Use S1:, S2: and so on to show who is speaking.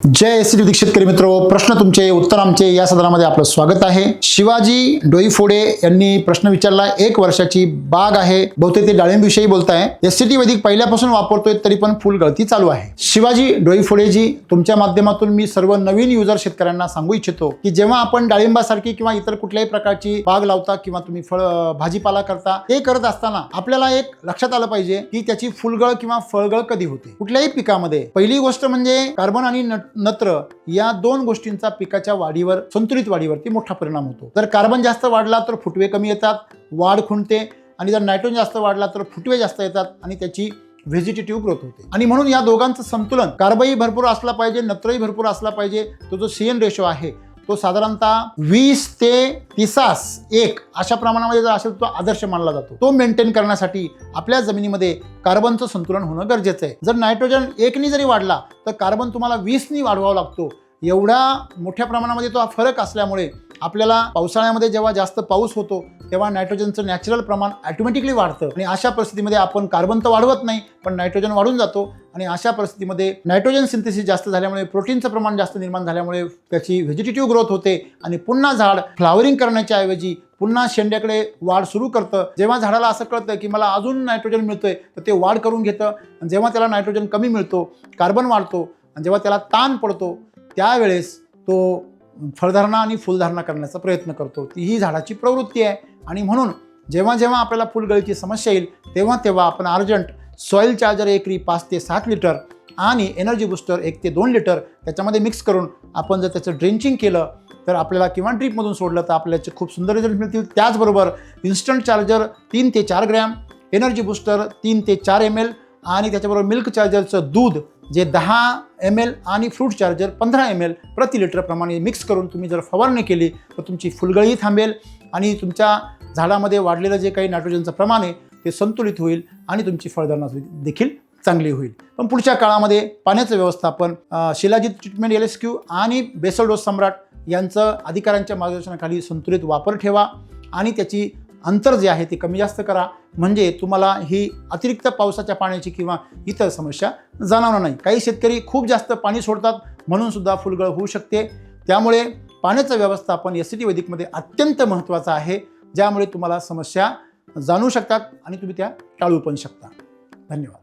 S1: जय श्री शेतकरी मित्रो, प्रश्न तुमचे उत्तर आमचे या सदरामध्ये आपलं स्वागत आहे। शिवाजी डोईफोडे यांनी प्रश्न विचारला। 1 वर्षाची बाग आहे, बहुतेक ते डाळिंबविषयी बोलताय। एससीटी वैदिक पहिल्यापासून वापरतोय तरी पण फुलगळती चालू आहे। शिवाजी डोईफोडेजी, तुमच्या माध्यमातून मी सर्व नवीन युजर शेतकऱ्यांना सांगू इच्छितो की जेव्हा आपण डाळिंबासारखी किंवा इतर कुठल्याही प्रकारची बाग लावता किंवा तुम्ही फळ भाजीपाला करता, ते करत असताना आपल्याला एक लक्षात आलं पाहिजे की त्याची फुलगळ किंवा फळगळ कधी होते। कुठल्याही पिकामध्ये पहिली गोष्ट म्हणजे कार्बन आणि नत्र या दोन गोष्टींचा पिकाच्या वाढीवर, संतुलित वाढीवरती मोठा परिणाम होतो। जर कार्बन जास्त वाढला तर फुटवे कमी येतात, वाढ खुंटते, आणि जर नायट्रोजन जास्त वाढला तर फुटवे जास्त येतात आणि त्याची व्हेजिटेटिव्ह ग्रोथ होते। आणि म्हणून या दोघांचं संतुलन, कार्बनही भरपूर असला पाहिजे, नत्रही भरपूर असला पाहिजे। तो जो CN रेशो आहे तो साधारणतः 20 ते 30:1 अशा प्रमाणामध्ये जर असेल तो आदर्श मानला जातो। तो मेंटेन करण्यासाठी आपल्या जमिनीमध्ये कार्बनचं संतुलन होणं गरजेचं आहे। जर नायट्रोजन 1 नी जरी वाढला तर कार्बन तुम्हाला 20 नी वाढवावा लागतो। एवढा मोठ्या प्रमाणामध्ये तो फरक असल्यामुळे आपल्याला पावसाळ्यामध्ये जेव्हा जास्त पाऊस होतो तेव्हा नायट्रोजनचं नॅचरल प्रमाण ऑटोमॅटिकली वाढतं, आणि अशा परिस्थितीमध्ये आपण कार्बन तर वाढवत नाही पण नायट्रोजन वाढून जातो। आणि अशा परिस्थितीमध्ये नायट्रोजन सिंथेसिस जास्त झाल्यामुळे, प्रोटीनचं प्रमाण जास्त निर्माण झाल्यामुळे त्याची व्हेजिटेटिव्ह ग्रोथ होते आणि पुन्हा झाड फ्लावरिंग करण्याच्या ऐवजी पुन्हा शेंड्याकडे वाढ सुरू करतं। जेव्हा झाडाला असं कळतं की मला अजून नायट्रोजन मिळतोय तर ते वाढ करून घेतं, आणि जेव्हा त्याला नायट्रोजन कमी मिळतो, कार्बन वाढतो, आणि जेव्हा त्याला ताण पडतो त्यावेळेस तो फळधारणा आणि फुलधारणा करण्याचा प्रयत्न करतो। ती ही झाडाची प्रवृत्ती आहे। आणि म्हणून जेव्हा जेव्हा आपल्याला फुलगळीची समस्या येईल तेव्हा तेव्हा आपण अर्जंट सॉइल चार्जर एकरी 5 ते 7 लिटर आणि एनर्जी बूस्टर 1 ते 2 लिटर त्याच्यामध्ये मिक्स करून आपण जर त्याचं ड्रेंचिंग केलं तर आपल्याला, किंवा ड्रीपमधून सोडलं तर आपल्याला खूप सुंदर रिझल्ट मिळतील। त्याचबरोबर इन्स्टंट चार्जर 3 ते 4 ग्रॅम, एनर्जी बूस्टर 3 ते 4 ml, आणि त्याच्याबरोबर मिल्क चार्जरचं दूध जे 10 ml आणि फ्रूट चार्जर 15 ml प्रति लिटर प्रमाणे मिक्स करून तुम्ही जर फवारणी केली तर तुमची फुलगळी थांबेल आणि तुमच्या झाडामध्ये वाढलेलं जे काही नायट्रोजनचं प्रमाण आहे ते संतुलित होईल आणि तुमची फळधारणा देखील चांगली होईल। पण पुढच्या काळामध्ये पाण्याचं व्यवस्थापन, शिलाजीत ट्रीटमेंट LSQ आणि बेसल डोस सम्राट यांचं अधिकाऱ्यांच्या मार्गदर्शनाखाली संतुलित वापर ठेवा, आणि त्याची अंतर जे आहे ते कमी जास्त करा, म्हणजे तुम्हाला ही अतिरिक्त पावसाच्या पाण्याची किंवा इतर समस्या जाणवणार नाही। काही शेतकरी खूप जास्त पाणी सोडतात म्हणून सुद्धा फुलगळ होऊ शकते। त्यामुळे पाण्याचं व्यवस्थापन एससीटी वैदिकमध्ये अत्यंत महत्त्वाचं आहे, ज्यामुळे तुम्हाला समस्या जाणवू शकतात आणि तुम्ही त्या टाळू पण शकता। धन्यवाद।